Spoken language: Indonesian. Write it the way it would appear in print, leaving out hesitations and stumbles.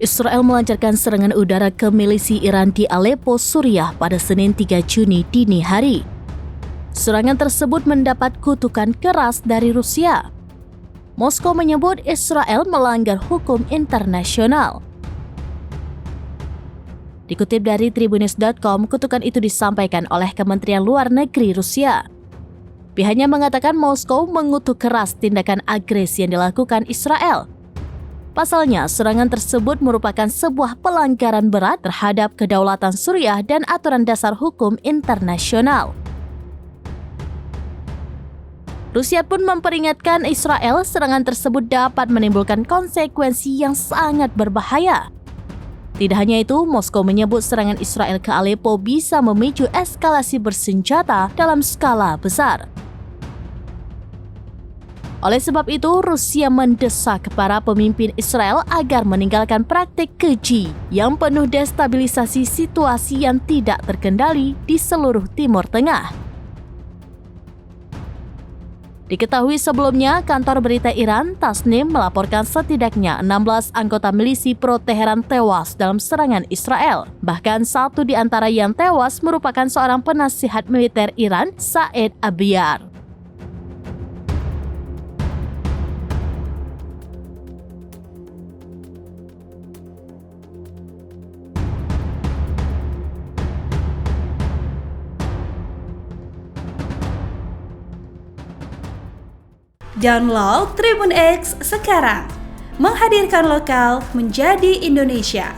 Israel melancarkan serangan udara ke milisi Iran di Aleppo, Suriah pada Senin 3 Juni dini hari. Serangan tersebut mendapat kutukan keras dari Rusia. Moskow menyebut Israel melanggar hukum internasional. Dikutip dari Tribunnews.com, kutukan itu disampaikan oleh Kementerian Luar Negeri Rusia. Pihaknya mengatakan Moskow mengutuk keras tindakan agresi yang dilakukan Israel. Pasalnya, serangan tersebut merupakan sebuah pelanggaran berat terhadap kedaulatan Suriah dan aturan dasar hukum internasional. Rusia pun memperingatkan Israel serangan tersebut dapat menimbulkan konsekuensi yang sangat berbahaya. Tidak hanya itu, Moskow menyebut serangan Israel ke Aleppo bisa memicu eskalasi bersenjata dalam skala besar. Oleh sebab itu, Rusia mendesak para pemimpin Israel agar meninggalkan praktik keji yang penuh destabilisasi situasi yang tidak terkendali di seluruh Timur Tengah. Diketahui sebelumnya, kantor berita Iran, Tasnim, melaporkan setidaknya 16 anggota milisi pro-Teheran tewas dalam serangan Israel. Bahkan satu di antara yang tewas merupakan seorang penasihat militer Iran, Said Abiyar. Download Tribun X sekarang, menghadirkan lokal menjadi Indonesia.